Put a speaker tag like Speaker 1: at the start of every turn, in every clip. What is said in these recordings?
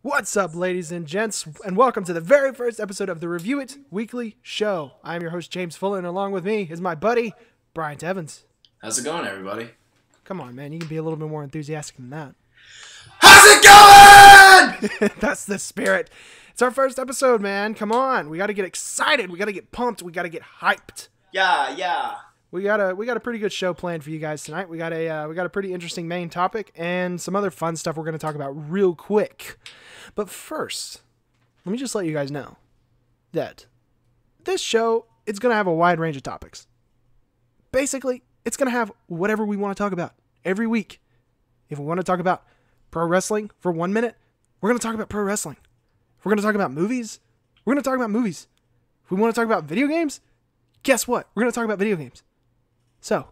Speaker 1: What's up, ladies and gents, and welcome to the very first episode of the Review It Weekly Show. I'm your host, James Fuller, and along with me is my buddy, Bryant Evans.
Speaker 2: How's it going, everybody?
Speaker 1: Come on, man, you can be a little bit more enthusiastic than that.
Speaker 2: How's it going?
Speaker 1: That's the spirit. It's our first episode, man. Come on, we got to get excited. We got to get pumped. We got to get hyped.
Speaker 2: Yeah.
Speaker 1: We got a pretty good show planned for you guys tonight. We got a pretty interesting main topic and some other fun stuff we're going to talk about real quick. But first, let me just let you guys know that this show, it's going to have a wide range of topics. Basically, it's going to have whatever we want to talk about every week. If we want to talk about pro wrestling for 1 minute, we're going to talk about pro wrestling. If we're going to talk about movies, we're going to talk about movies. If we want to talk about video games, guess what? We're going to talk about video games. So,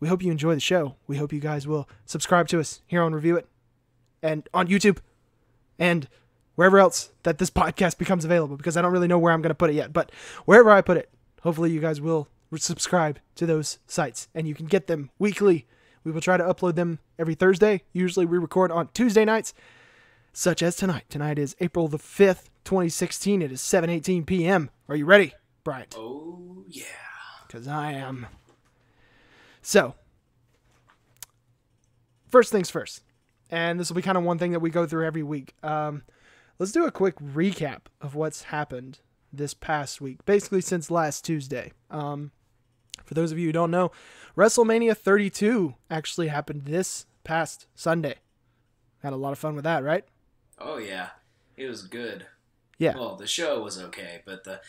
Speaker 1: we hope you enjoy the show. We hope you guys will subscribe to us here on Review It and on YouTube and wherever else that this podcast becomes available, because I don't really know where I'm going to put it yet. But wherever I put it, hopefully you guys will subscribe to those sites and you can get them weekly. We will try to upload them every Thursday. Usually we record on Tuesday nights, such as tonight. Tonight is April the 5th, 2016. It is 7:18 p.m. Are you ready, Bryant?
Speaker 2: Oh, yeah.
Speaker 1: Because I am. So, first things first, and this will be kind of one thing that we go through every week. Let's do a quick recap of what's happened this past week, basically since last Tuesday. For those of you who don't know, WrestleMania 32 actually happened this past Sunday. Had a lot of fun with that, right?
Speaker 2: Oh, yeah. It was good.
Speaker 1: Yeah.
Speaker 2: Well, the show was okay, but the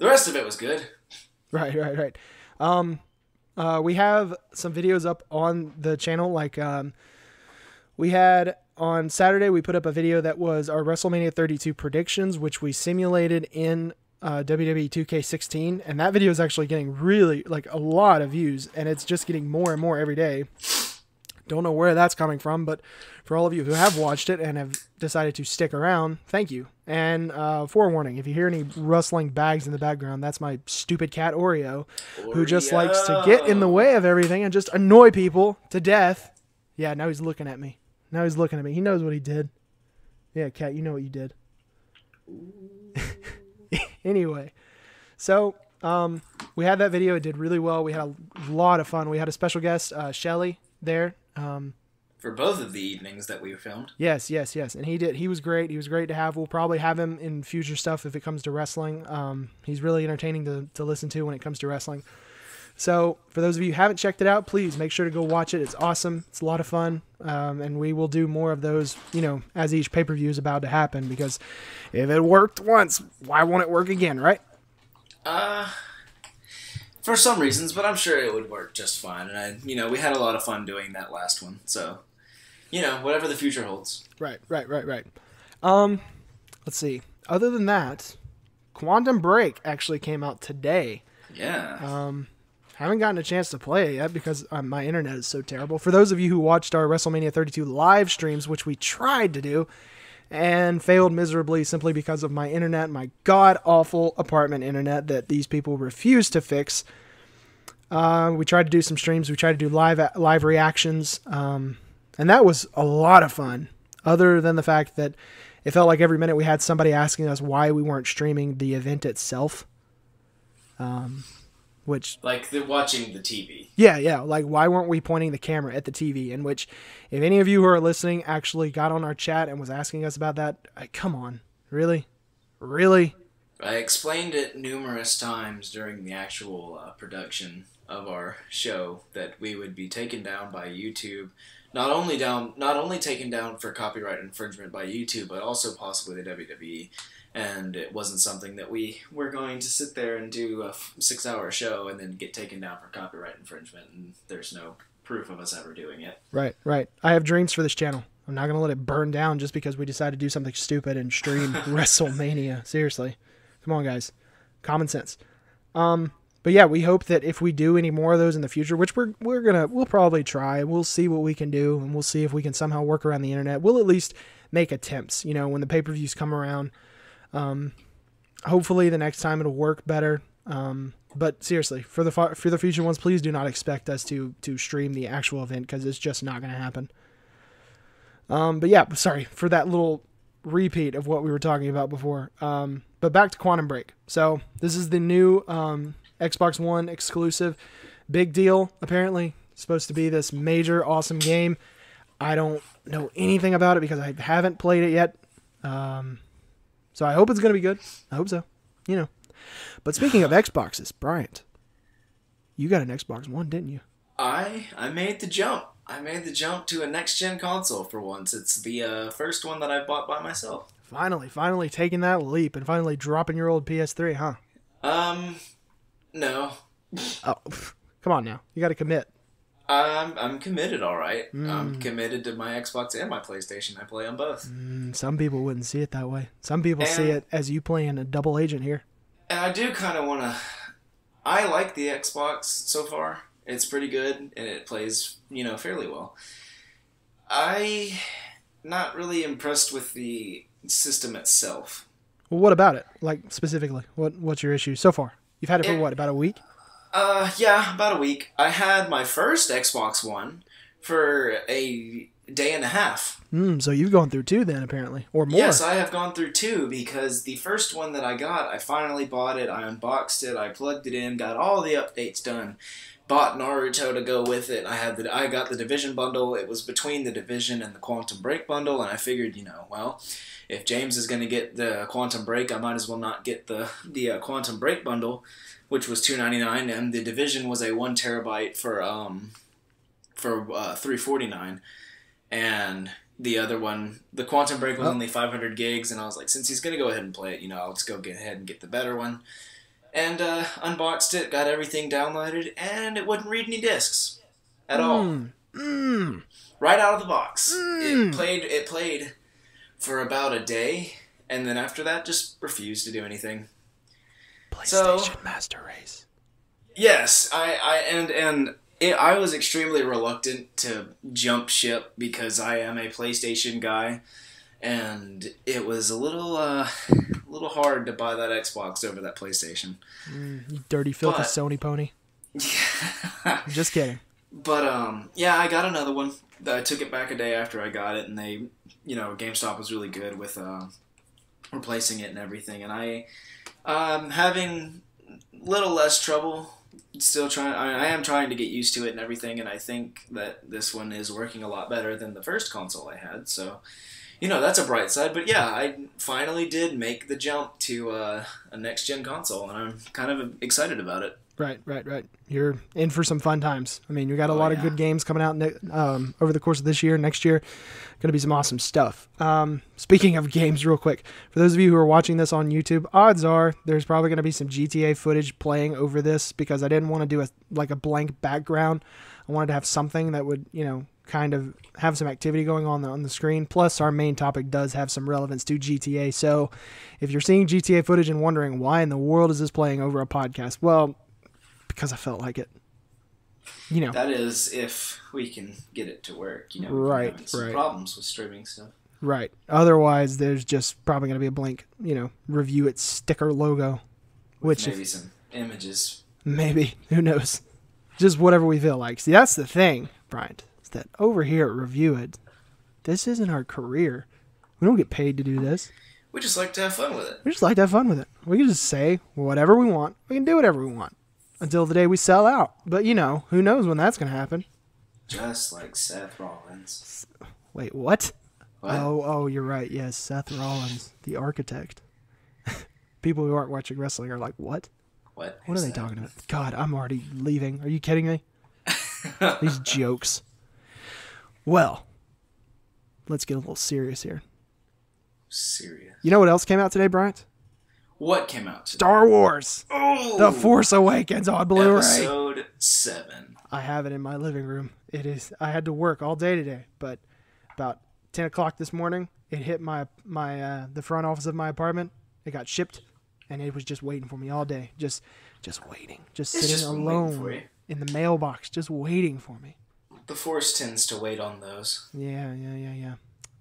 Speaker 2: rest of it was good.
Speaker 1: Right. We have some videos up on the channel. Like, we had on Saturday, we put up a video that was our WrestleMania 32 predictions, which we simulated in WWE 2K16. And that video is actually getting really, like, a lot of views. And it's just getting more and more every day. Don't know where that's coming from, but for all of you who have watched it and have decided to stick around, thank you. And forewarning, if you hear any rustling bags in the background, that's my stupid cat Oreo, who just likes to get in the way of everything and just annoy people to death. Yeah, now he's looking at me. He knows what he did. Yeah, cat, you know what you did. Anyway, so we had that video. It did really well. We had a lot of fun. We had a special guest, Shelly, there.
Speaker 2: For both of the evenings that we filmed.
Speaker 1: Yes. And he was great. He was great to have. We'll probably have him in future stuff if it comes to wrestling. He's really entertaining to listen to when it comes to wrestling. So for those of you who haven't checked it out, please make sure to go watch it. It's awesome. It's a lot of fun. And we will do more of those, as each pay-per-view is about to happen, because if it worked once, why won't it work again, right?
Speaker 2: For some reasons, but I'm sure it would work just fine. And we had a lot of fun doing that last one. So, whatever the future holds.
Speaker 1: Right. Let's see. Other than that, Quantum Break actually came out today.
Speaker 2: Yeah.
Speaker 1: Haven't gotten a chance to play it yet because my internet is so terrible. For those of you who watched our WrestleMania 32 live streams, which we tried to do and failed miserably simply because of my internet, my god-awful apartment internet that these people refuse to fix. We tried to do some streams. We tried to do live reactions. And that was a lot of fun, other than the fact that it felt like every minute we had somebody asking us why we weren't streaming the event itself. Which,
Speaker 2: like watching the TV.
Speaker 1: Yeah. Like, why weren't we pointing the camera at the TV? In which, if any of you who are listening actually got on our chat and was asking us about that, come on. Really?
Speaker 2: I explained it numerous times during the actual production of our show that we would be taken down by YouTube. Not only taken down for copyright infringement by YouTube, but also possibly the WWE. And it wasn't something that we were going to sit there and do a 6-hour show and then get taken down for copyright infringement, and there's no proof of us ever doing it. Right.
Speaker 1: I have dreams for this channel. I'm not going to let it burn down just because we decided to do something stupid and stream WrestleMania. Seriously. Come on, guys. Common sense. But yeah, we hope that if we do any more of those in the future, which we'll probably try. We'll see what we can do, and we'll see if we can somehow work around the internet. We'll at least make attempts, when the pay-per-views come around. Hopefully the next time it'll work better. But seriously, for the future ones, please do not expect us to stream the actual event, because it's just not going to happen. But yeah, sorry for that little repeat of what we were talking about before. But back to Quantum Break. So this is the new Xbox One exclusive. Big deal, apparently. It's supposed to be this major, awesome game. I don't know anything about it because I haven't played it yet. So I hope it's going to be good. I hope so. You know. But speaking of Xboxes, Bryant, you got an Xbox One, didn't you?
Speaker 2: I made the jump. I made the jump to a next-gen console for once. It's the first one that I bought by myself.
Speaker 1: Finally taking that leap and finally dropping your old PS3, huh?
Speaker 2: No.
Speaker 1: Oh, come on now. You got to commit.
Speaker 2: I'm committed, all right. I'm committed to my Xbox and my PlayStation. I play on both.
Speaker 1: Some people wouldn't see it that way. Some people see it as you playing a double agent here.
Speaker 2: And I do kind of want to... I like the Xbox so far. It's pretty good, and it plays, fairly well. I'm not really impressed with the system itself.
Speaker 1: Well, what about it? Like, specifically, what's your issue so far? You've had it for what, about a week?
Speaker 2: Yeah, about a week. I had my first Xbox One for a day and a half.
Speaker 1: So you've gone through 2 then, apparently, or more.
Speaker 2: Yes, I have gone through 2 because the first one that I got, I finally bought it, I unboxed it, I plugged it in, got all the updates done, bought Naruto to go with it. I got the Division bundle. It was between the Division and the Quantum Break bundle, and I figured, well, if James is going to get the Quantum Break, I might as well not get the Quantum Break bundle, which was $2.99, and the Division was a 1 terabyte for $3.49, and the other one, the Quantum Break, was only 500 gigs, and I was like, since he's going to go ahead and play it, I'll just go ahead and get the better one. And unboxed it, got everything downloaded, and it wouldn't read any discs at all. Right out of the box. It played for about a day, and then after that, just refused to do anything.
Speaker 1: PlayStation Master Race.
Speaker 2: Yes, I was extremely reluctant to jump ship because I am a PlayStation guy, and it was a little hard to buy that Xbox over that PlayStation.
Speaker 1: You dirty, filthy Sony pony.
Speaker 2: Yeah.
Speaker 1: Just kidding.
Speaker 2: But, yeah, I got another one. I took it back a day after I got it, and they, GameStop was really good with replacing it and everything, and I'm having little less trouble. Still trying. I am trying to get used to it and everything, and I think that this one is working a lot better than the first console I had. So, that's a bright side. But yeah, I finally did make the jump to a next-gen console, and I'm kind of excited about it.
Speaker 1: Right. You're in for some fun times. I mean, you got a lot of good games coming out over the course of this year, next year. Going to be some awesome stuff. Speaking of games, real quick, for those of you who are watching this on YouTube, odds are there's probably going to be some GTA footage playing over this because I didn't want to do a blank background. I wanted to have something that would, kind of have some activity going on the screen. Plus, our main topic does have some relevance to GTA. So if you're seeing GTA footage and wondering why in the world is this playing over a podcast, well, because I felt like it.
Speaker 2: That is if we can get it to work.
Speaker 1: Right.
Speaker 2: Problems with streaming stuff.
Speaker 1: Right. Otherwise, there's just probably going to be a blank, ReviewIt sticker logo.
Speaker 2: Maybe some images.
Speaker 1: Maybe. Who knows? Just whatever we feel like. See, that's the thing, Brian, is that over here at ReviewIt, this isn't our career. We don't get paid to do this.
Speaker 2: We just like to have fun with it.
Speaker 1: We can just say whatever we want. We can do whatever we want. Until the day we sell out. But, who knows when that's going to happen.
Speaker 2: Just like Seth Rollins.
Speaker 1: Wait, what?
Speaker 2: What?
Speaker 1: Oh, you're right. Yes, Seth Rollins, the architect. People who aren't watching wrestling are like, what?
Speaker 2: What
Speaker 1: are they talking about? God, I'm already leaving. Are you kidding me? These jokes. Well, let's get a little serious here.
Speaker 2: Serious?
Speaker 1: You know what else came out today, Bryant?
Speaker 2: What came out today?
Speaker 1: Star Wars.
Speaker 2: Oh!
Speaker 1: The Force Awakens on Blu-ray.
Speaker 2: Episode 7.
Speaker 1: I have it in my living room. It is. I had to work all day today, but about 10 o'clock this morning, it hit the front office of my apartment. It got shipped, and it was just waiting for me all day. Just waiting. Just sitting alone in the mailbox, just waiting for me.
Speaker 2: The Force tends to wait on those.
Speaker 1: Yeah.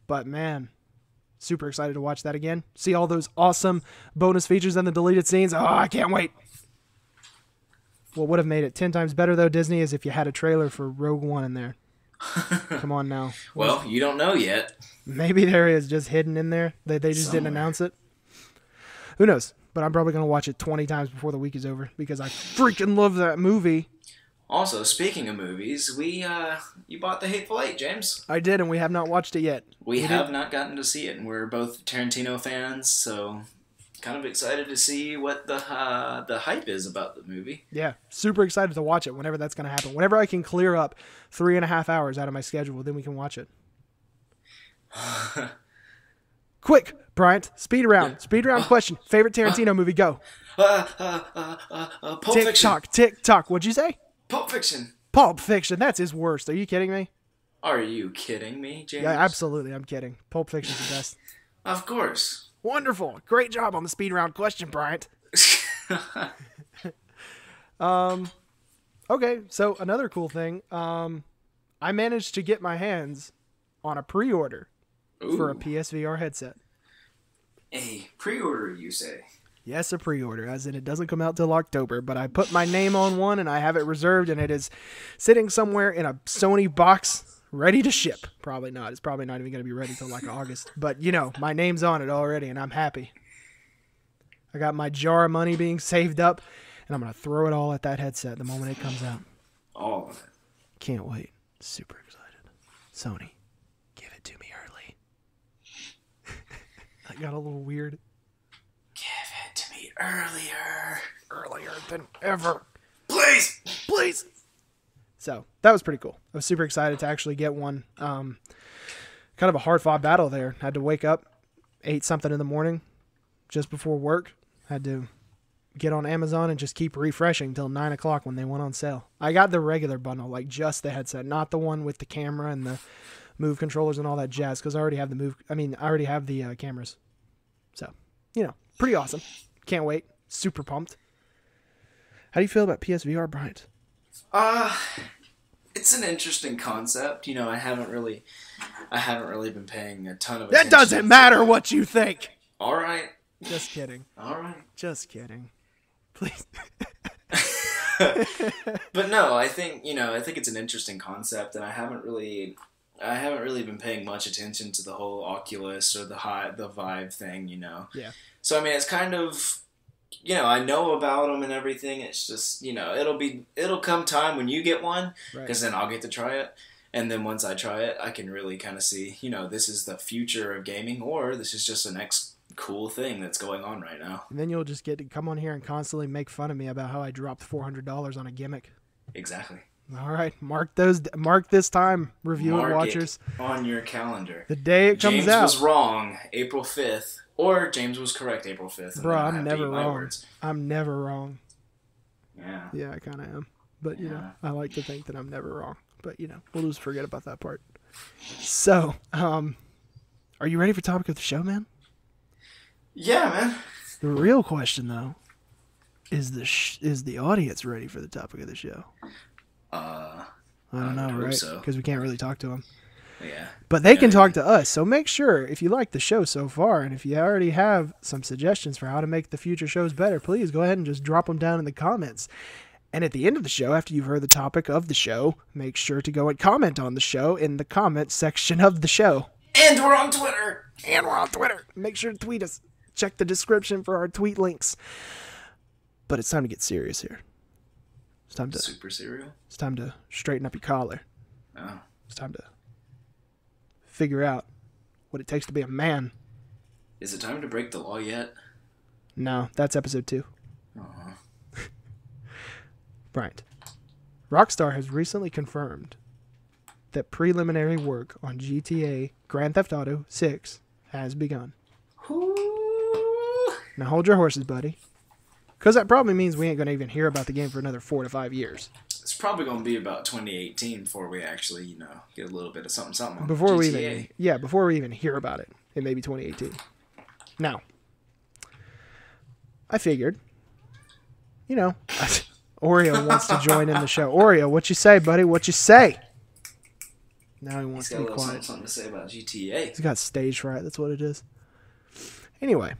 Speaker 1: But, man, super excited to watch that again. See all those awesome bonus features and the deleted scenes. Oh, I can't wait. What would have made it 10 times better, though, Disney, is if you had a trailer for Rogue One in there. Come on now.
Speaker 2: Well, you don't know yet.
Speaker 1: Maybe there is just hidden in there. They just didn't announce it. Who knows? But I'm probably going to watch it 20 times before the week is over because I freaking love that movie.
Speaker 2: Also, speaking of movies, you bought The Hateful Eight, James.
Speaker 1: I did, and we have not watched it yet.
Speaker 2: We have not gotten to see it, and we're both Tarantino fans, so kind of excited to see what the hype is about the movie.
Speaker 1: Yeah, super excited to watch it whenever that's going to happen. Whenever I can clear up 3.5 hours out of my schedule, then we can watch it. Quick, Bryant, speed round.
Speaker 2: Yeah.
Speaker 1: Speed round question. Favorite Tarantino movie, go.
Speaker 2: Pulp Fiction.
Speaker 1: Tick-tock, tick-tock. What'd you say?
Speaker 2: Pulp Fiction.
Speaker 1: Pulp Fiction. That's his worst. Are you kidding me?
Speaker 2: Are you kidding me, James?
Speaker 1: Yeah, absolutely. I'm kidding. Pulp Fiction's the best.
Speaker 2: Of course.
Speaker 1: Wonderful. Great job on the speed round question, Bryant. Okay, so another cool thing. I managed to get my hands on a pre-order for a PSVR headset.
Speaker 2: A pre-order, you say?
Speaker 1: Yes, a pre-order, as in it doesn't come out till October, but I put my name on one and I have it reserved and it is sitting somewhere in a Sony box ready to ship. Probably not. It's probably not even going to be ready till like August, but you know, my name's on it already and I'm happy. I got my jar of money being saved up and I'm going to throw it all at that headset the moment it comes out.
Speaker 2: All of it.
Speaker 1: Can't wait. Super excited. Sony, give it to me early. That got a little weird.
Speaker 2: Give it to me earlier.
Speaker 1: Earlier than ever.
Speaker 2: Please.
Speaker 1: Please. So that was pretty cool. I was super excited to actually get one. Kind of a hard-fought battle there. Had to wake up, 8 something in the morning, just before work. Had to get on Amazon and just keep refreshing until 9 o'clock when they went on sale. I got the regular bundle, like just the headset, not the one with the camera and the Move controllers and all that jazz, because I already have I already have the cameras. So, you know, pretty awesome. Can't wait. Super pumped. How do you feel about PSVR, Bryant?
Speaker 2: It's an interesting concept. You know, I haven't really been paying a ton of attention.
Speaker 1: That doesn't matter what you think.
Speaker 2: All right.
Speaker 1: Just kidding.
Speaker 2: All right.
Speaker 1: Just kidding. Please.
Speaker 2: But no, I think it's an interesting concept, and I haven't really been paying much attention to the whole Oculus or the Vive thing, you know.
Speaker 1: Yeah.
Speaker 2: So I mean, it's kind of, you know, I know about them and everything. It's just, you know, it'll come time when you get one, because then I'll get to try it, and then once I try it, I can really kind of see, you know, this is the future of gaming, or this is just the next cool thing that's going on right now.
Speaker 1: And then you'll just get to come on here and constantly make fun of me about how I dropped $400 on a gimmick.
Speaker 2: Exactly.
Speaker 1: All right, mark this time, ReviewIt watchers.
Speaker 2: It on your calendar.
Speaker 1: The day it comes out.
Speaker 2: James was wrong, April 5th, or James was correct, April 5th.
Speaker 1: Bro, I'm never wrong. I'm never wrong.
Speaker 2: Yeah.
Speaker 1: Yeah, I kind of am. But, you know, I like to think that I'm never wrong. But, you know, we'll just forget about that part. So, are you ready for topic of the show, man?
Speaker 2: Yeah, man.
Speaker 1: The real question, though, is the audience ready for the topic of the show? I don't know, right? Because we can't really talk to them.
Speaker 2: Yeah.
Speaker 1: But they can talk to us. So make sure, if you like the show so far, and if you already have some suggestions for how to make the future shows better, please go ahead and just drop them down in the comments. And at the end of the show, after you've heard the topic of the show, make sure to go and comment on the show in the comments section of the show.
Speaker 2: And we're on Twitter.
Speaker 1: Make sure to tweet us. Check the description for our tweet links. But it's time to get serious here. It's time to
Speaker 2: super serial.
Speaker 1: It's time to straighten up your collar.
Speaker 2: Oh.
Speaker 1: It's time to figure out what it takes to be a man.
Speaker 2: Is it time to break the law yet?
Speaker 1: No, that's episode 2.
Speaker 2: Uh-huh.
Speaker 1: Bryant, Rockstar has recently confirmed that preliminary work on GTA Grand Theft Auto 6 has begun.
Speaker 2: Ooh.
Speaker 1: Now hold your horses, buddy. Because that probably means we ain't going to even hear about the game for another 4 to 5 years.
Speaker 2: It's probably going to be about 2018 before we actually, you know, get a little bit of something on
Speaker 1: before
Speaker 2: GTA.
Speaker 1: Before we even hear about it. It may be 2018. Now, I figured, you know, Oreo wants to join in the show. Oreo, what you say, buddy? What you say? Now he wants to be quiet.
Speaker 2: Something to say about GTA.
Speaker 1: He's got stage fright. That's what it is. Anyway,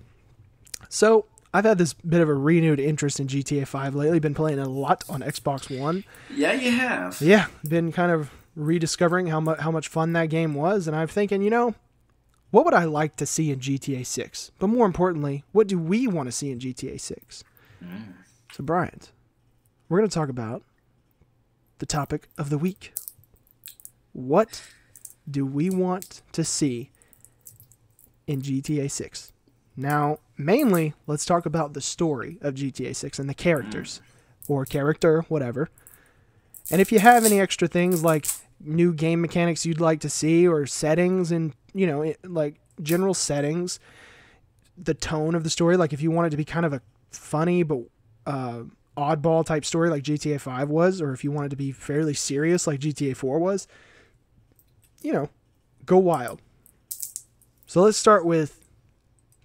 Speaker 1: so I've had this bit of a renewed interest in GTA 5 lately. Been playing it a lot on Xbox One.
Speaker 2: Yeah, you have.
Speaker 1: Yeah, been kind of rediscovering how much fun that game was, and I'm thinking, what would I like to see in GTA 6? But more importantly, what do we want to see in GTA 6? So, Brian, we're going to talk about the topic of the week. What do we want to see in GTA 6? Now, mainly, let's talk about the story of GTA 6 and the characters, or character, whatever. And if you have any extra things like new game mechanics you'd like to see, or settings and, like general settings, the tone of the story, like if you want it to be kind of a funny but oddball type story like GTA 5 was, or if you want it to be fairly serious like GTA 4 was, go wild. So let's start with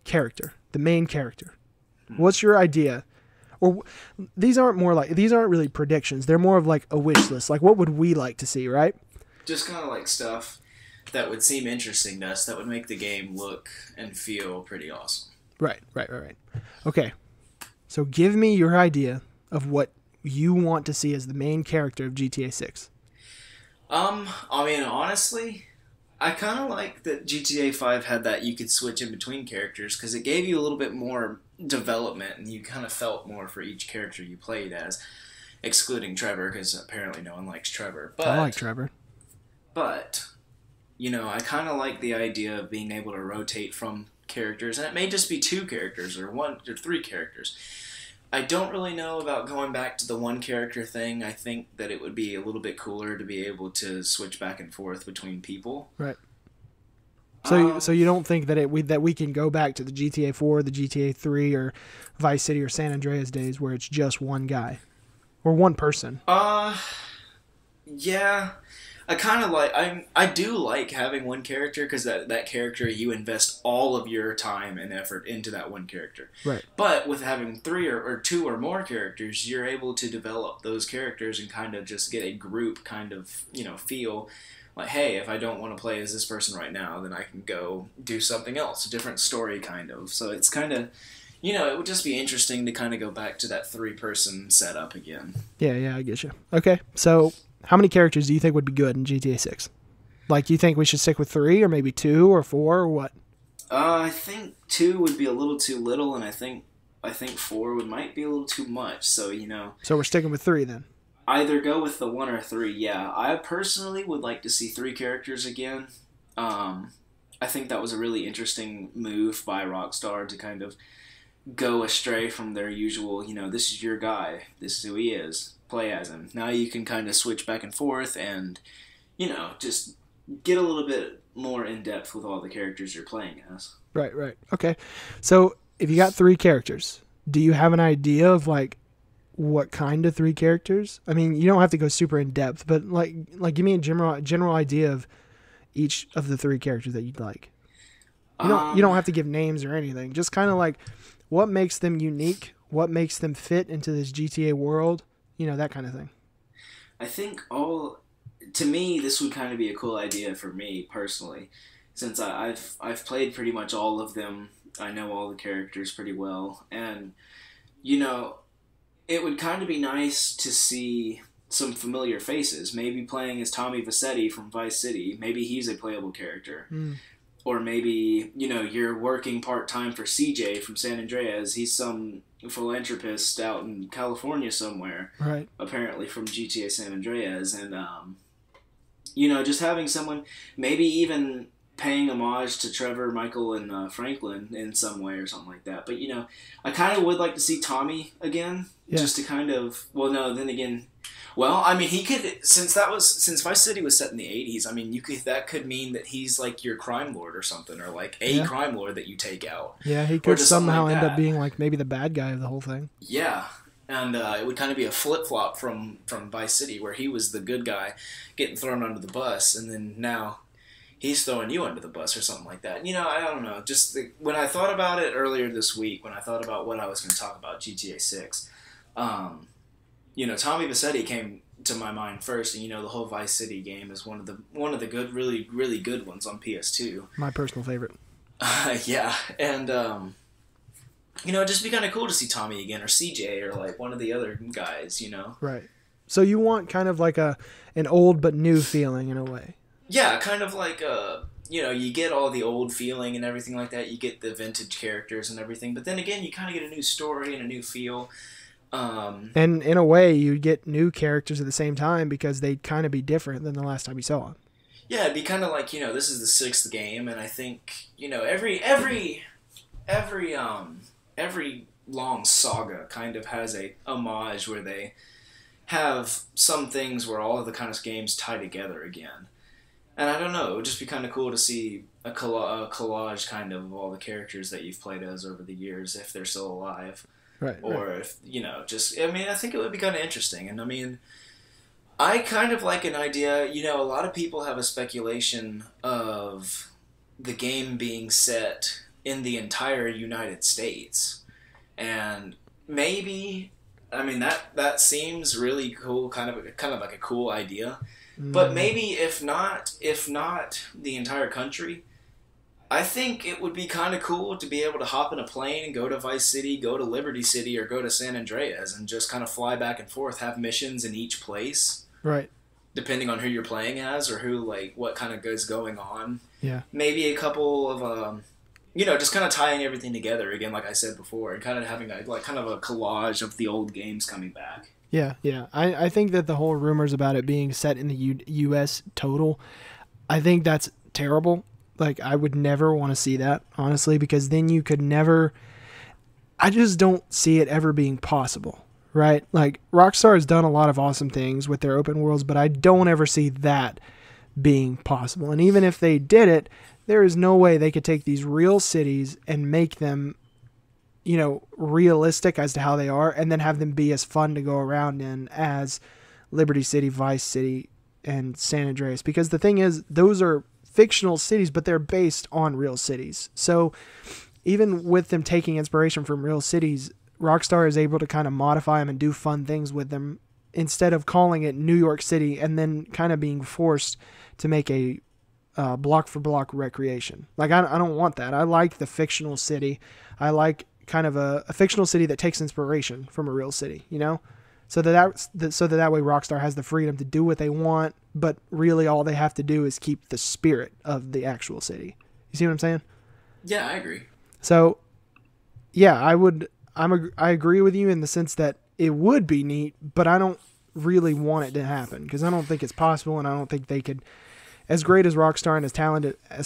Speaker 1: character, the main character. What's your idea? Or these aren't really predictions. They're more of like a wish list. Like, what would we like to see, right?
Speaker 2: Just kind of like stuff that would seem interesting to us, that would make the game look and feel pretty awesome. Right.
Speaker 1: Okay. So give me your idea of what you want to see as the main character of GTA 6.
Speaker 2: Honestly, I kind of like that GTA 5 had that you could switch in between characters, because it gave you a little bit more development, and you kind of felt more for each character you played as, excluding Trevor, because apparently no one likes Trevor. But,
Speaker 1: I like Trevor.
Speaker 2: But, I kind of like the idea of being able to rotate from characters, and it may just be 2 characters or 1 or 3 characters. I don't really know about going back to the one character thing. I think that it would be a little bit cooler to be able to switch back and forth between people.
Speaker 1: Right. So you don't think that we can go back to the GTA 4, the GTA 3, or Vice City or San Andreas days where it's just one guy or one person?
Speaker 2: Yeah. I do like having one character, because that character, you invest all of your time and effort into that one character.
Speaker 1: Right.
Speaker 2: But with having 3 or 2 or more characters, you're able to develop those characters and kind of just get a group kind of, feel like, hey, if I don't want to play as this person right now, then I can go do something else, a different story kind of. So it's kind of, it would just be interesting to kind of go back to that 3-person setup again.
Speaker 1: Yeah, I get you. Okay, so how many characters do you think would be good in GTA 6? Like, do you think we should stick with 3 or maybe 2 or 4 or what?
Speaker 2: I think 2 would be a little too little, and I think 4 might be a little too much. So,
Speaker 1: So we're sticking with 3 then?
Speaker 2: Either go with the 1 or 3, yeah. I personally would like to see 3 characters again. I think that was a really interesting move by Rockstar to kind of go astray from their usual, this is your guy, this is who he is, play as him. Now you can kind of switch back and forth and, just get a little bit more in depth with all the characters you're playing as. Right.
Speaker 1: Okay. So if you got 3 characters, do you have an idea of like what kind of 3 characters? I mean, you don't have to go super in depth, but like give me a general idea of each of the 3 characters that you'd like. You don't have to give names or anything. Just kind of like what makes them unique, what makes them fit into this GTA world, that kind of thing.
Speaker 2: I think to me, this would kind of be a cool idea for me personally, since I've played pretty much all of them. I know all the characters pretty well, and it would kind of be nice to see some familiar faces. Maybe playing as Tommy Vercetti from Vice City. Maybe he's a playable character. Or maybe, you're working part-time for CJ from San Andreas. He's some philanthropist out in California somewhere.
Speaker 1: Right.
Speaker 2: Apparently from GTA San Andreas. And, just having someone, maybe even paying homage to Trevor, Michael, and Franklin in some way or something like that. But, I kind of would like to see Tommy again. Yeah. Just to kind of, he could, since Vice City was set in the 80s, that could mean that he's like your crime lord or something, or like a crime lord that you take out.
Speaker 1: Yeah, he could somehow end up being like maybe the bad guy of the whole thing.
Speaker 2: Yeah, and it would kind of be a flip-flop from Vice City, where he was the good guy getting thrown under the bus, and then now he's throwing you under the bus or something like that. I don't know. Just when I thought about it earlier this week, when I thought about what I was going to talk about GTA 6, Tommy Vercetti came to my mind first, and the whole Vice City game is one of the good, really, really good ones on PS2.
Speaker 1: My personal favorite.
Speaker 2: Yeah, and it'd just be kind of cool to see Tommy again, or CJ, or like one of the other guys.
Speaker 1: Right. So you want kind of like an old but new feeling in a way.
Speaker 2: Yeah, kind of like you get all the old feeling and everything like that. You get the vintage characters and everything, but then again, you kind of get a new story and a new feel.
Speaker 1: And in a way, you get new characters at the same time because they'd kind of be different than the last time you saw them.
Speaker 2: Yeah, it'd be kind of like, this is the 6th game, and I think, every long saga kind of has a homage where they have some things where all of the kind of games tie together again. And I don't know, it would just be kind of cool to see a collage kind of all the characters that you've played as over the years, if they're still alive.
Speaker 1: Right.
Speaker 2: Or if, I think it would be kind of interesting. And I mean, I kind of like an idea, a lot of people have a speculation of the game being set in the entire United States. And maybe, I mean, that seems really cool, kind of like a cool idea. But maybe if not the entire country, I think it would be kind of cool to be able to hop in a plane and go to Vice City, go to Liberty City, or go to San Andreas and just kind of fly back and forth, have missions in each place.
Speaker 1: Right.
Speaker 2: Depending on who you're playing as or what kind of is going on.
Speaker 1: Yeah. Maybe
Speaker 2: a couple of, just kind of tying everything together again, like I said before, and kind of having kind of a collage of the old games coming back.
Speaker 1: Yeah, yeah. I think that the whole rumors about it being set in the U.S. total, I think that's terrible. Like, I would never want to see that, honestly, because then you could never... I just don't see it ever being possible, right? Like, Rockstar has done a lot of awesome things with their open worlds, but I don't ever see that being possible. And even if they did it, there is no way they could take these real cities and make them, realistic as to how they are, and then have them be as fun to go around in as Liberty City, Vice City, and San Andreas. Because the thing is, those are fictional cities, but they're based on real cities. So even with them taking inspiration from real cities, Rockstar is able to kind of modify them and do fun things with them instead of calling it New York City and then kind of being forced to make a block for block recreation. Like, I don't want that. I like the fictional city. I like kind of a fictional city that takes inspiration from a real city, so that way Rockstar has the freedom to do what they want, but really all they have to do is keep the spirit of the actual city. You see what I'm saying?
Speaker 2: Yeah, I agree.
Speaker 1: So, yeah, I agree with you in the sense that it would be neat, but I don't really want it to happen because I don't think it's possible, and I don't think they could. As great as Rockstar and as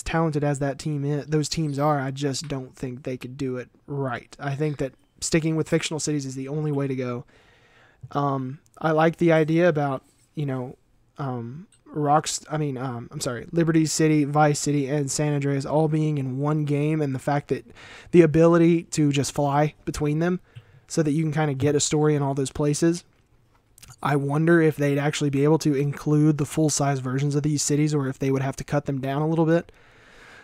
Speaker 1: talented as that team is, those teams are, I just don't think they could do it right. I think that sticking with fictional cities is the only way to go. I like the idea about, Liberty City, Vice City, and San Andreas all being in one game, and the fact that the ability to just fly between them so that you can kind of get a story in all those places. I wonder if they'd actually be able to include the full-size versions of these cities or if they would have to cut them down a little bit.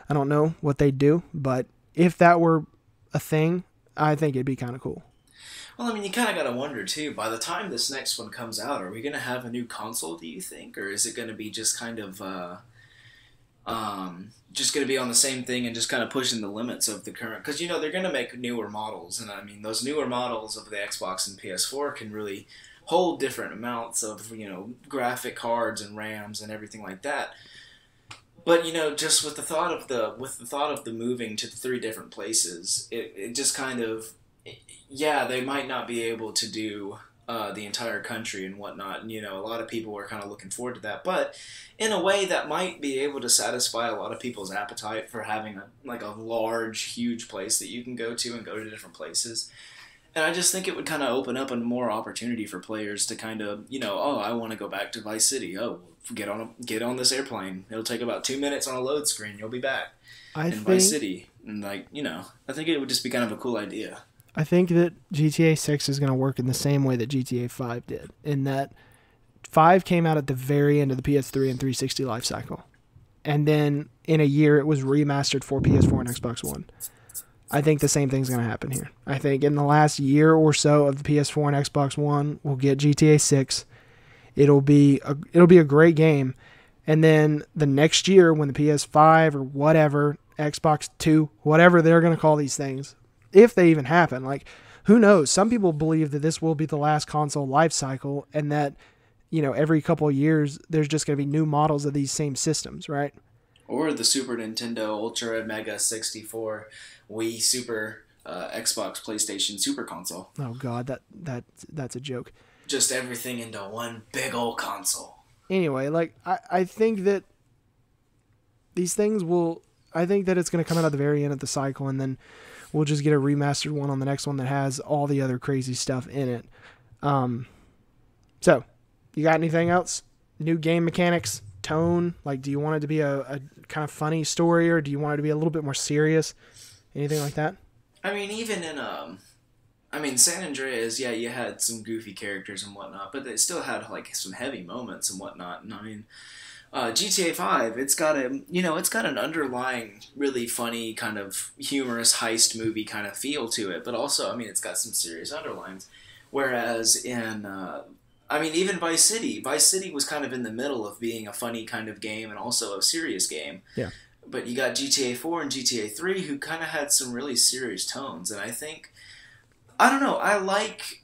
Speaker 1: I don't know what they'd do, but if that were a thing, I think it'd be kind of cool.
Speaker 2: Well, I mean, you kind of got to wonder, too, by the time this next one comes out, are we going to have a new console, do you think? Or is it going to be just kind of, just going to be on the same thing and just kind of pushing the limits of the current? Because, they're going to make newer models, and I mean, those newer models of the Xbox and PS4 can really hold different amounts of, graphic cards and RAMs and everything like that. But, just with the thought of the moving to the 3 different places, it just kind of... Yeah, they might not be able to do the entire country and whatnot. And, a lot of people are kind of looking forward to that. But in a way, that might be able to satisfy a lot of people's appetite for having a large, huge place that you can go to and go to different places. And I just think it would kind of open up a more opportunity for players to kind of, I want to go back to Vice City. Oh, get on this airplane. It'll take about 2 minutes on a load screen. You'll be back in Vice City. And, I think it would just be kind of a cool idea.
Speaker 1: I think that GTA 6 is going to work in the same way that GTA 5 did, in that 5 came out at the very end of the PS3 and 360 life cycle. And then in a year, it was remastered for PS4 and Xbox One. I think the same thing's going to happen here. I think in the last year or so of the PS4 and Xbox One, we'll get GTA 6. It'll be a great game. And then the next year, when the PS5 or whatever, Xbox 2, whatever they're going to call these things, if they even happen, who knows? Some people believe that this will be the last console life cycle and that every couple of years, there's just going to be new models of these same systems, right?
Speaker 2: Or the Super Nintendo Ultra Mega 64 Wii Super Xbox PlayStation Super Console.
Speaker 1: Oh God, that's a joke.
Speaker 2: Just everything into one big old console.
Speaker 1: Anyway, like I think that these things I think that it's going to come out at the very end of the cycle, and then we'll just get a remastered one on the next one that has all the other crazy stuff in it. So, you got anything else? New game mechanics, tone? Like, do you want it to be a kind of funny story, or do you want it to be a little bit more serious? Anything like that?
Speaker 2: I mean, even in San Andreas, yeah, you had some goofy characters and whatnot, but it still had like some heavy moments and whatnot. And I mean, GTA 5, it's got an underlying really funny kind of humorous heist movie kind of feel to it, but also, I mean, it's got some serious underlines. Whereas in even Vice City was kind of in the middle of being a funny kind of game and also a serious game.
Speaker 1: Yeah.
Speaker 2: But you got GTA 4 and GTA 3 who kind of had some really serious tones, and I think, I don't know, I like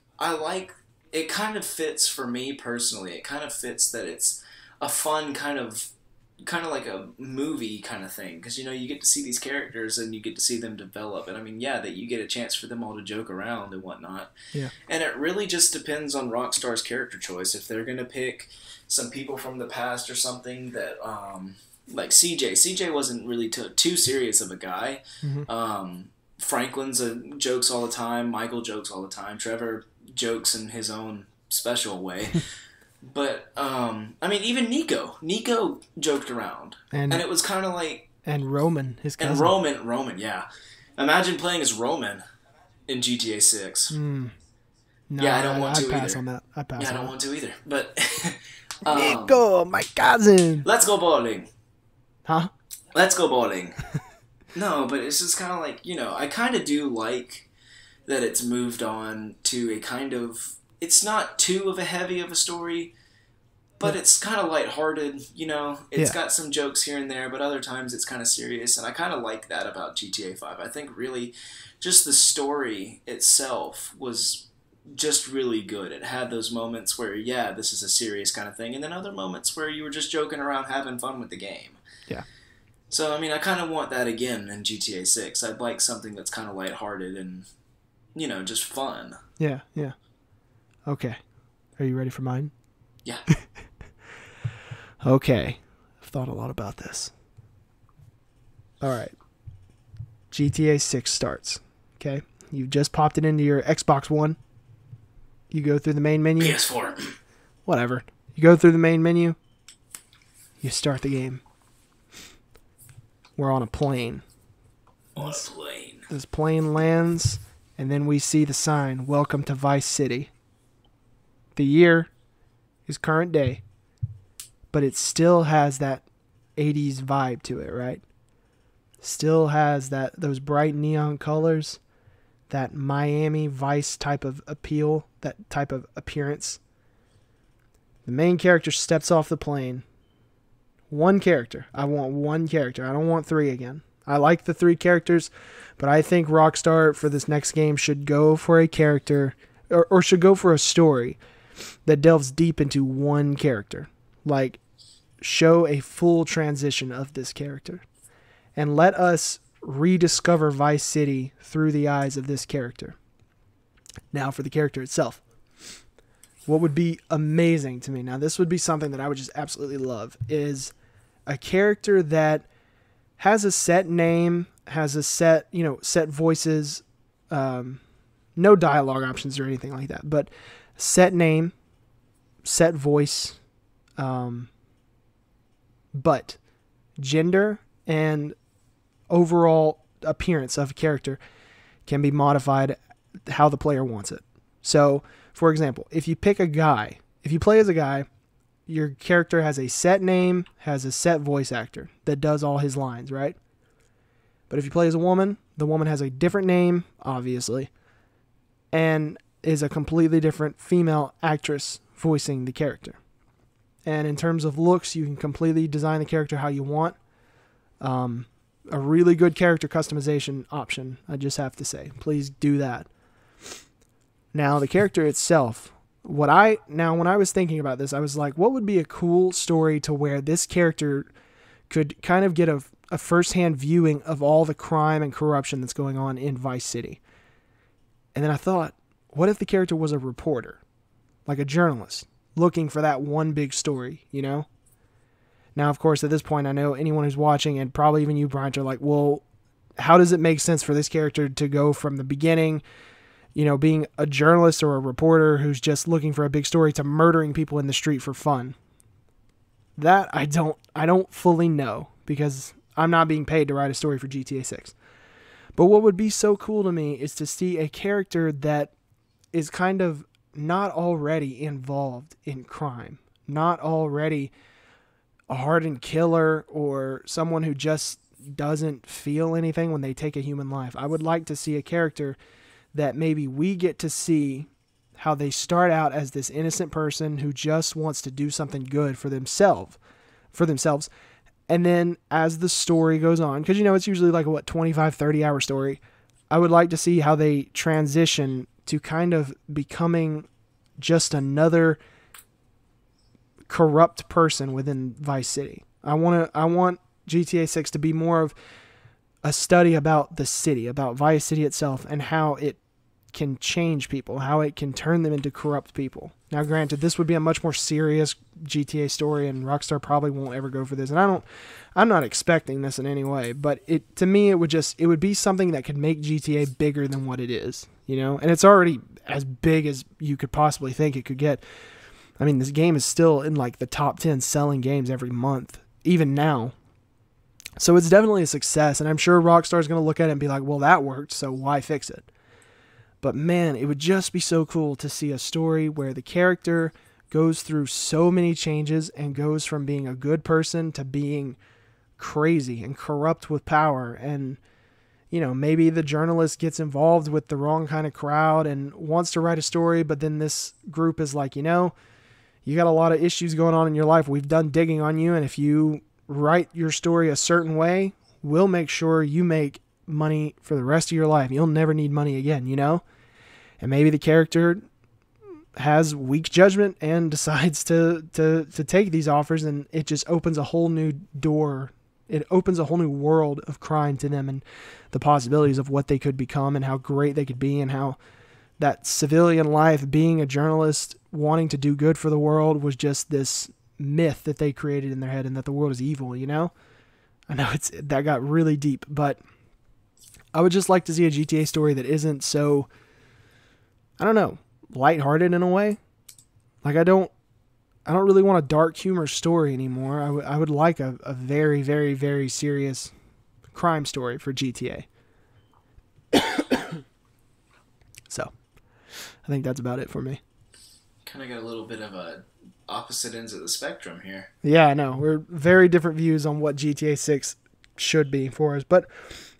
Speaker 2: it kind of fits for me personally. It kind of fits that it's a fun kind of like a movie kind of thing, because you get to see these characters and you get to see them develop, and I mean, yeah, that you get a chance for them all to joke around and whatnot.
Speaker 1: Yeah.
Speaker 2: And it really just depends on Rockstar's character choice. If they're gonna pick some people from the past or something that like CJ wasn't really too serious of a guy.
Speaker 1: Mm-hmm.
Speaker 2: Franklin's jokes all the time. Michael jokes all the time. Trevor jokes in his own special way. But, I mean, even Nico joked around. And it was kind of like...
Speaker 1: And Roman, his cousin.
Speaker 2: And Roman, yeah. Imagine playing as Roman in GTA 6.
Speaker 1: No,
Speaker 2: yeah, I don't want to
Speaker 1: either. I'd pass on that.
Speaker 2: Yeah, I don't want to either. But...
Speaker 1: Nico, my cousin!
Speaker 2: Let's go bowling.
Speaker 1: Huh?
Speaker 2: Let's go bowling. No, but it's just kind of like, I kind of do like that it's moved on to a kind of... It's not too of a heavy of a story, but it's kind of lighthearted, It's got some jokes here and there, but other times it's kind of serious, and I kind of like that about GTA 5. I think really just the story itself was just really good. It had those moments where, yeah, this is a serious kind of thing, and then other moments where you were just joking around having fun with the game.
Speaker 1: Yeah.
Speaker 2: So, I mean, I kind of want that again in GTA 6. I'd like something that's kind of lighthearted and, just fun.
Speaker 1: Yeah, yeah. Okay. Are you ready for mine?
Speaker 2: Yeah.
Speaker 1: Okay. I've thought a lot about this. All right. GTA 6 starts. Okay. You've just popped it into your Xbox One. You go through the main menu.
Speaker 2: PS4.
Speaker 1: Whatever. You go through the main menu. You start the game. We're on a plane. This plane lands, and then we see the sign, "Welcome to Vice City." The year is current day, but it still has that 80s vibe to it, right? Still has those bright neon colors, that Miami Vice type of appeal, that type of appearance. The main character steps off the plane. One character. I want one character. I don't want three again. I like the three characters, but I think Rockstar for this next game should go for a character, or should go for a story that delves deep into one character. Like, show a full transition of this character. And let us rediscover Vice City through the eyes of this character. Now for the character itself. What would be amazing to me, now this would be something that I would just absolutely love, is a character that has a set name, has a set, set voices, no dialogue options or anything like that, but set name, set voice, but gender and overall appearance of a character can be modified how the player wants it. So, for example, if you pick a guy, if you play as a guy, your character has a set name, has a set voice actor that does all his lines, right? But if you play as a woman, the woman has a different name, obviously, and is a completely different female actress voicing the character. And in terms of looks, you can completely design the character how you want. A really good character customization option, I just have to say. Please do that. Now, the character itself, when I was thinking about this, I was like, what would be a cool story to where this character could kind of get a first-hand viewing of all the crime and corruption that's going on in Vice City. And then I thought, what if the character was a reporter, like a journalist, looking for that one big story, you know? Now, of course, at this point, I know anyone who's watching, and probably even you, Bryant, are like, well, how does it make sense for this character to go from the beginning, you know, being a journalist or a reporter who's just looking for a big story to murdering people in the street for fun? That I don't fully know, because I'm not being paid to write a story for GTA 6. But what would be so cool to me is to see a character that is kind of not already involved in crime, not already a hardened killer or someone who just doesn't feel anything when they take a human life. I would like to see a character that maybe we get to see how they start out as this innocent person who just wants to do something good for themselves. And then as the story goes on, because, you know, it's usually like a, 25, 30-hour story, I would like to see how they transition to kind of becoming just another corrupt person within Vice City. I want GTA 6 to be more of a study about the city, about Vice City itself, and how it can change people, how it can turn them into corrupt people. Now, granted, this would be a much more serious GTA story, and Rockstar probably won't ever go for this. And I'm not expecting this in any way, but to me, it would be something that could make GTA bigger than what it is, you know? And it's already as big as you could possibly think it could get. I mean, this game is still in like the top 10 selling games every month, even now. So it's definitely a success, and I'm sure Rockstar is going to look at it and be like, well, that worked, so why fix it? But man, it would just be so cool to see a story where the character goes through so many changes and goes from being a good person to being crazy and corrupt with power. And, you know, maybe the journalist gets involved with the wrong kind of crowd and wants to write a story, but then this group is like, you know, you got a lot of issues going on in your life. We've done digging on you, and if you write your story a certain way, we'll make sure you make money for the rest of your life. You'll never need money again, you know? And maybe the character has weak judgment and decides to take these offers, and it just opens a whole new door. It opens a whole new world of crime to them, and the possibilities of what they could become and how great they could be, and how that civilian life, being a journalist, wanting to do good for the world, was just this myth that they created in their head, and that the world is evil, you know? I know that got really deep, but I would just like to see a GTA story that isn't so, I don't know, lighthearted in a way. Like, I don't really want a dark humor story anymore. I would like a very, very, very serious crime story for GTA. So, I think that's about it for me.
Speaker 2: Kind of got a little bit of a opposite ends of the spectrum here.
Speaker 1: Yeah, I know. We're very different views on what GTA 6 should be for us. But,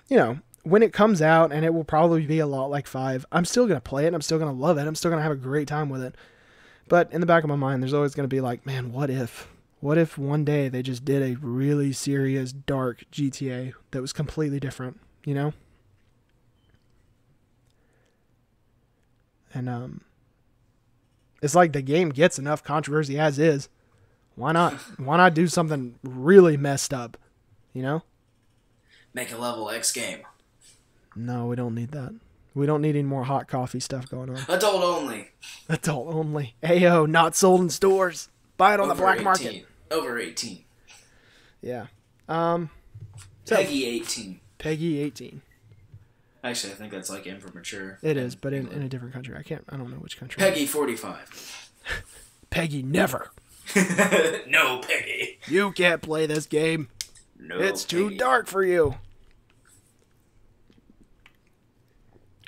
Speaker 1: you know, when it comes out, and it will probably be a lot like 5, I'm still going to play it, and I'm still going to love it. I'm still going to have a great time with it. But in the back of my mind, there's always going to be like, man, what if? What if one day they just did a really serious, dark GTA that was completely different, you know? And, it's like the game gets enough controversy as is. Why not? Why not do something really messed up, you know?
Speaker 2: Make a level X game.
Speaker 1: No, we don't need that. We don't need any more hot coffee stuff going on.
Speaker 2: Adult only.
Speaker 1: Adult only. Ayo, not sold in stores. Buy it on the black market.
Speaker 2: Over 18.
Speaker 1: Yeah.
Speaker 2: Peggy 18.
Speaker 1: Peggy 18.
Speaker 2: Actually, I think that's like in for mature.
Speaker 1: It is, but in a different country. I don't know which country.
Speaker 2: Peggy 45.
Speaker 1: Peggy never.
Speaker 2: No, Peggy.
Speaker 1: You can't play this game.
Speaker 2: No,
Speaker 1: it's
Speaker 2: Peggy.
Speaker 1: too dark for you.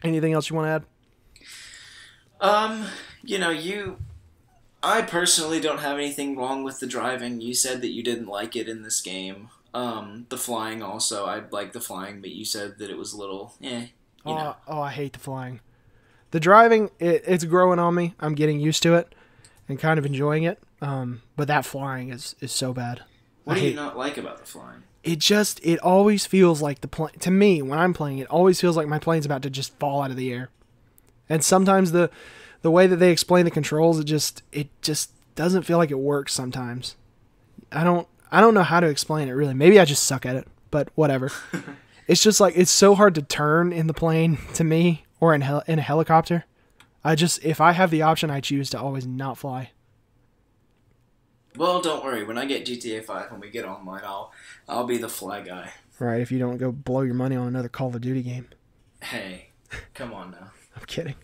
Speaker 1: Anything else you want to add?
Speaker 2: You know, I personally don't have anything wrong with the driving. You said that you didn't like it in this game. The flying also, I like the flying, but you said that it was a little, you know.
Speaker 1: Oh, I hate the flying. The driving, it's growing on me. I'm getting used to it and kind of enjoying it. But that flying is so bad.
Speaker 2: What do you not like about the flying?
Speaker 1: It always feels like to me, when I'm playing, it always feels like my plane's about to just fall out of the air. And sometimes the way that they explain the controls, it just doesn't feel like it works sometimes. I don't know how to explain it really. Maybe I just suck at it, but whatever. It's just like, it's so hard to turn in the plane to me, or in a helicopter. If I have the option, I choose to always not fly.
Speaker 2: Well, don't worry. When I get GTA 5, when we get online, I'll be the fly guy.
Speaker 1: Right, if you don't go blow your money on another Call of Duty game.
Speaker 2: Hey, come on now.
Speaker 1: I'm kidding.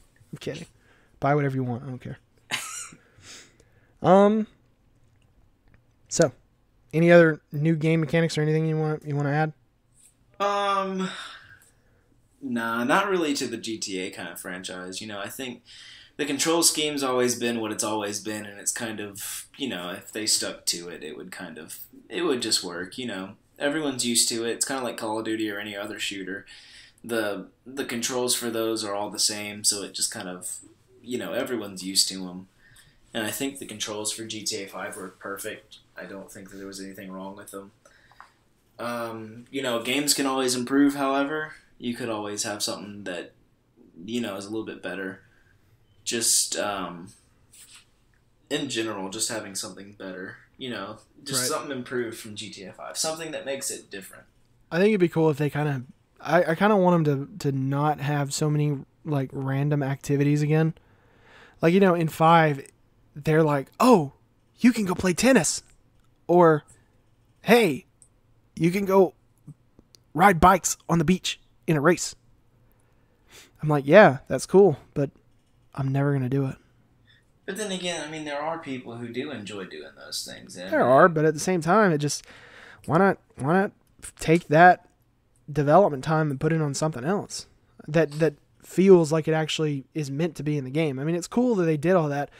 Speaker 1: Buy whatever you want. I don't care. So, any other new game mechanics or anything you want to add?
Speaker 2: Nah, not really to the GTA kind of franchise. I think the control scheme's always been what it's always been, and it's kind of, if they stuck to it, it would just work, Everyone's used to it. It's kind of like Call of Duty or any other shooter. The controls for those are all the same, so it just kind of, everyone's used to them. And I think the controls for GTA 5 were perfect. I don't think that there was anything wrong with them. Games can always improve, however. You could always have something that, is a little bit better. Just, in general, just having something better. Just something improved from GTA 5. Something that makes it different.
Speaker 1: I think it'd be cool if they kind of... I kind of want them to not have so many, like, random activities again. Like, in 5, they're like, oh, you can go play tennis. Or, hey, you can go ride bikes on the beach in a race. I'm like, yeah, that's cool, but I'm never going to do it.
Speaker 2: But then again, there are people who do enjoy doing those things.
Speaker 1: There are, but at the same time, why not take that development time and put it on something else that feels like it actually is meant to be in the game. It's cool that they did all that,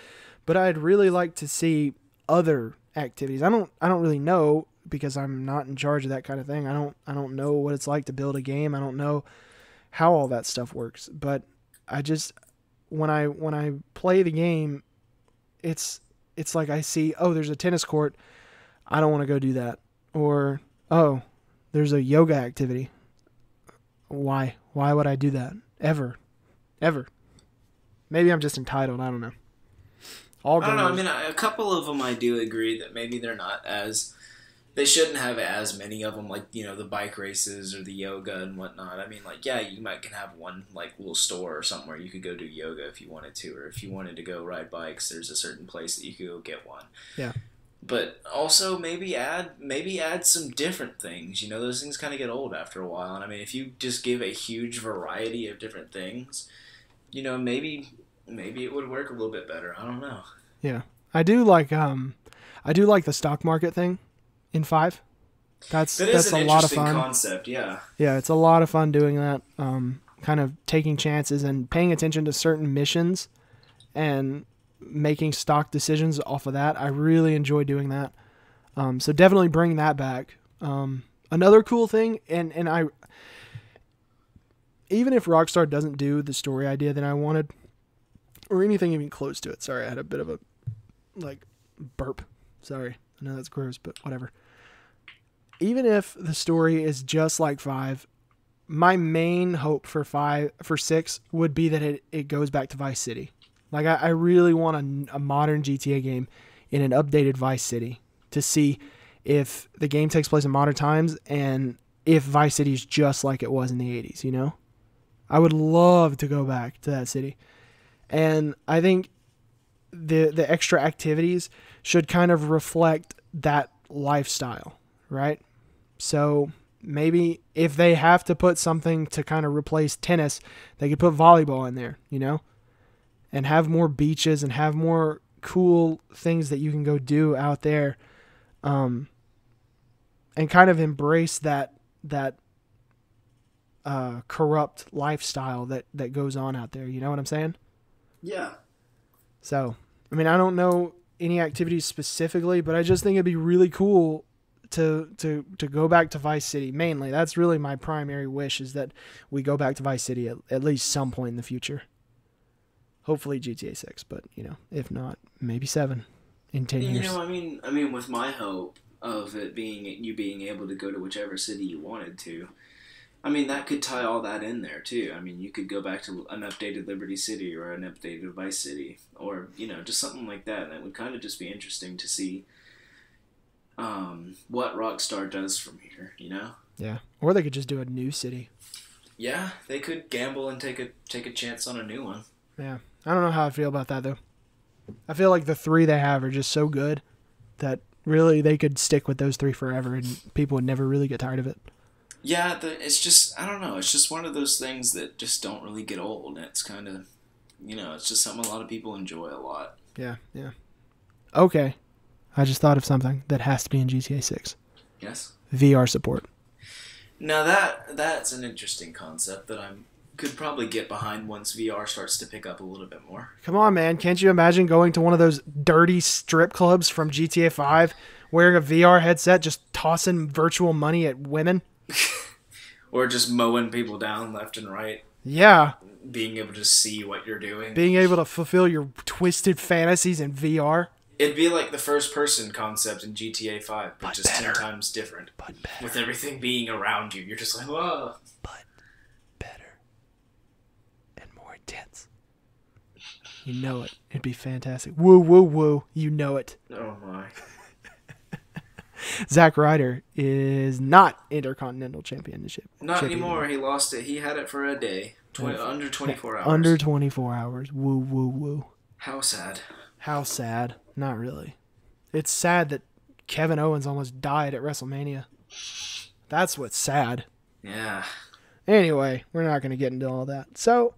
Speaker 1: but I'd really like to see other activities. I don't really know, because I'm not in charge of that kind of thing. I don't know what it's like to build a game. I don't know how all that stuff works, but when I play the game, it's like I see, oh, there's a tennis court. I don't want to go do that. Or, oh, there's a yoga activity. Why would I do that? Ever. Maybe I'm just entitled. I don't know.
Speaker 2: I don't know. A couple of them I do agree that maybe they're not as... They shouldn't have as many of them, like, the bike races or the yoga and whatnot. You can have one, like, little store or something where you could go do yoga if you wanted to, or if you wanted to go ride bikes, there's a certain place that you could go get one.
Speaker 1: Yeah.
Speaker 2: But also maybe add some different things. Those things kind of get old after a while. And if you just give a huge variety of different things, maybe it would work a little bit better. I don't know.
Speaker 1: Yeah. I do like the stock market thing in 5. That's a lot of fun.
Speaker 2: Concept, yeah.
Speaker 1: Yeah, it's a lot of fun doing that. Kind of taking chances and paying attention to certain missions and making stock decisions off of that. I really enjoy doing that. So definitely bring that back. Another cool thing, and even if Rockstar doesn't do the story idea that I wanted, or anything even close to it. Sorry, I had a bit of a burp. Sorry. I know that's gross, but whatever. Even if the story is just like 5, my main hope for 6 would be that it goes back to Vice City. Like, I really want a modern GTA game in an updated Vice City to see if the game takes place in modern times and if Vice City is just like it was in the 80s, I would love to go back to that city. And I think the extra activities should kind of reflect that lifestyle, right? So maybe if they have to put something to kind of replace tennis, they could put volleyball in there, and have more beaches and have more cool things that you can go do out there, and kind of embrace that corrupt lifestyle that goes on out there. You know what I'm saying?
Speaker 2: Yeah.
Speaker 1: So, I don't know any activities specifically, but I just think it'd be really cool to go back to Vice City. Mainly, that's really my primary wish, is that we go back to Vice City at least some point in the future. Hopefully GTA 6, but if not, maybe 7 in 10 years.
Speaker 2: With my hope of it being able to go to whichever city you wanted to, I mean, that could tie all that in there, too. I mean, you could go back to an updated Liberty City or an updated Vice City or, just something like that. And it would kind of just be interesting to see what Rockstar does from here,
Speaker 1: Yeah. Or they could just do a new city.
Speaker 2: Yeah, they could gamble and take a chance on a new one.
Speaker 1: Yeah. I don't know how I feel about that, though. I feel like the 3 they have are just so good that really they could stick with those 3 forever and people would never really get tired of it.
Speaker 2: Yeah, it's just, I don't know, it's just one of those things that just don't really get old. And it's kind of, it's just something a lot of people enjoy a lot.
Speaker 1: Yeah, yeah. Okay. I just thought of something that has to be in GTA 6.
Speaker 2: Yes?
Speaker 1: VR support.
Speaker 2: Now that's an interesting concept that I could probably get behind once VR starts to pick up a little bit more.
Speaker 1: Come on, man. Can't you imagine going to one of those dirty strip clubs from GTA 5, wearing a VR headset, just tossing virtual money at women?
Speaker 2: Or just mowing people down left and right.
Speaker 1: Yeah.
Speaker 2: Being able to see what you're doing.
Speaker 1: Being able to fulfill your twisted fantasies in VR.
Speaker 2: It'd be like the first-person concept in GTA 5, but just better. 10 times different.
Speaker 1: But better.
Speaker 2: With everything being around you. You're just like, whoa.
Speaker 1: But better. And more intense. You know it. It'd be fantastic. Woo, woo, woo. You know it.
Speaker 2: Oh, my.
Speaker 1: Zack Ryder is not Intercontinental Championship.
Speaker 2: Not anymore. He lost it. He had it for a day. Under 24 hours.
Speaker 1: Under 24 hours. Woo, woo, woo.
Speaker 2: How sad.
Speaker 1: How sad. Not really. It's sad that Kevin Owens almost died at WrestleMania. That's what's sad.
Speaker 2: Yeah.
Speaker 1: Anyway, we're not going to get into all that. So,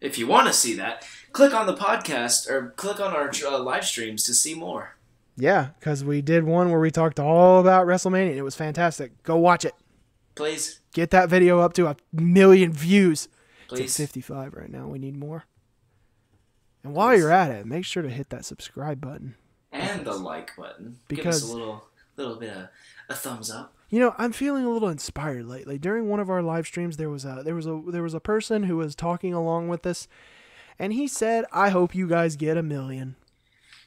Speaker 2: if you want to see that, click on the podcast or click on our live streams to see more.
Speaker 1: Yeah, because we did one where we talked all about WrestleMania. It was fantastic. Go watch it.
Speaker 2: Please.
Speaker 1: Get that video up to 1 million views.
Speaker 2: Please.
Speaker 1: It's at 55 right now. We need more. And while you're at it, make sure to hit that subscribe button.
Speaker 2: And the like button.
Speaker 1: Because
Speaker 2: give us a little bit of a thumbs up.
Speaker 1: I'm feeling a little inspired lately. During one of our live streams, there was a person who was talking along with us, and he said, "I hope you guys get 1 million."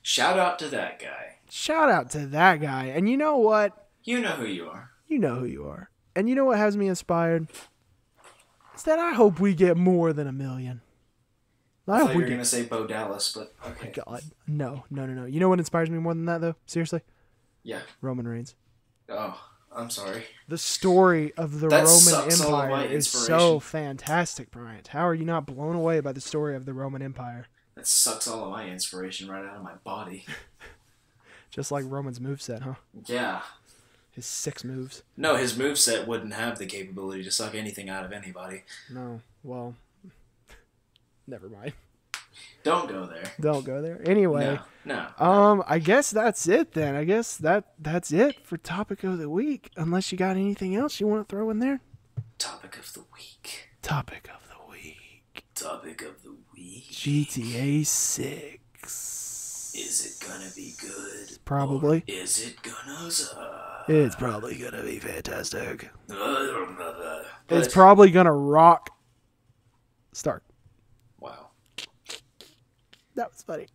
Speaker 2: Shout out to that guy.
Speaker 1: Shout out to that guy. And you know what?
Speaker 2: You know who you are.
Speaker 1: You know who you are. And you know what has me inspired? It's that I hope we get more than 1 million.
Speaker 2: I thought you were going to say Bo Dallas, but okay.
Speaker 1: Oh my God. No. You know what inspires me more than that, though? Seriously?
Speaker 2: Yeah.
Speaker 1: Roman Reigns.
Speaker 2: Oh, I'm sorry.
Speaker 1: The story of the
Speaker 2: that
Speaker 1: Roman Empire is so fantastic, Bryant. How are you not blown away by the story of the Roman Empire?
Speaker 2: That sucks all of my inspiration right out of my body.
Speaker 1: Just like Roman's moveset, huh?
Speaker 2: Yeah.
Speaker 1: His 6 moves.
Speaker 2: No, his moveset wouldn't have the capability to suck anything out of anybody.
Speaker 1: No. Well, never mind.
Speaker 2: Don't go there.
Speaker 1: Don't go there. Anyway.
Speaker 2: No.
Speaker 1: I guess that's it then. I guess that's it for topic of the week. Unless you got anything else you want to throw in there?
Speaker 2: Topic of the week.
Speaker 1: Topic of the week.
Speaker 2: Topic of the week.
Speaker 1: GTA 6.
Speaker 2: Is it gonna be good?
Speaker 1: Probably.
Speaker 2: Or is it gonna suck?
Speaker 1: It's probably gonna be fantastic.
Speaker 2: But
Speaker 1: It's probably gonna rock. Start.
Speaker 2: Wow.
Speaker 1: That was funny.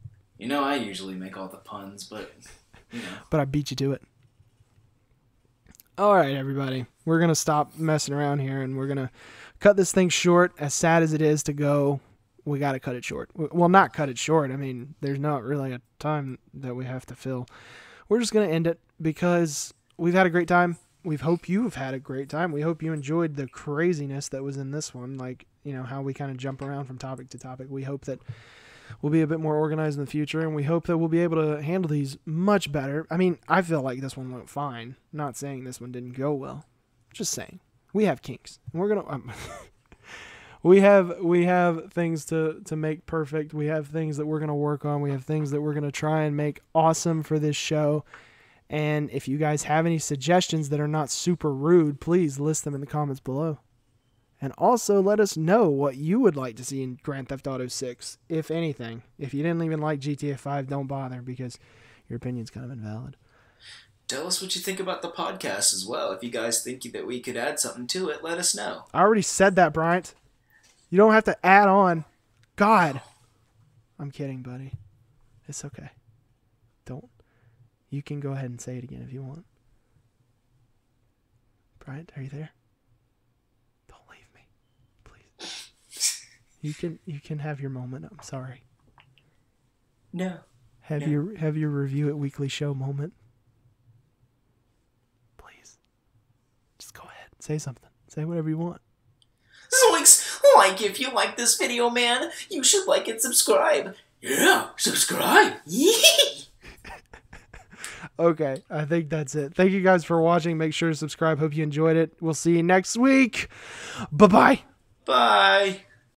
Speaker 2: I usually make all the puns, but
Speaker 1: But I beat you to it. All right, everybody. We're gonna stop messing around here, and we're gonna cut this thing short. As sad as it is to go, we gotta cut it short. Well, not cut it short. I mean, there's not really a time that we have to fill. We're just gonna end it because we've had a great time. We hope you've had a great time. We hope you enjoyed the craziness that was in this one, like how we kind of jump around from topic to topic. We hope that we'll be a bit more organized in the future, and we hope that we'll be able to handle these much better. I mean, I feel like this one went fine. Not saying this one didn't go well. Just saying. We have kinks. And we're gonna we have things to make perfect. We have things that we're gonna work on. We have things that we're gonna try and make awesome for this show. And if you guys have any suggestions that are not super rude, please list them in the comments below. And also let us know what you would like to see in Grand Theft Auto 6, if anything. If you didn't even like GTA 5, don't bother because your opinion's kind of invalid.
Speaker 2: Tell us what you think about the podcast as well. If you guys think that we could add something to it, let us know.
Speaker 1: I already said that, Bryant. You don't have to add on. God. I'm kidding, buddy. It's okay. Don't. You can go ahead and say it again if you want. Bryant, are you there? You can have your moment. I'm sorry.
Speaker 2: No.
Speaker 1: Have your Review It weekly show moment. Please. Just go ahead. Say something. Say whatever you want.
Speaker 2: Zoinks! Like, if you like this video, man, you should like and subscribe. Yeah, subscribe.
Speaker 1: Okay, I think that's it. Thank you guys for watching. Make sure to subscribe. Hope you enjoyed it. We'll see you next week. Bye-bye.
Speaker 2: Bye.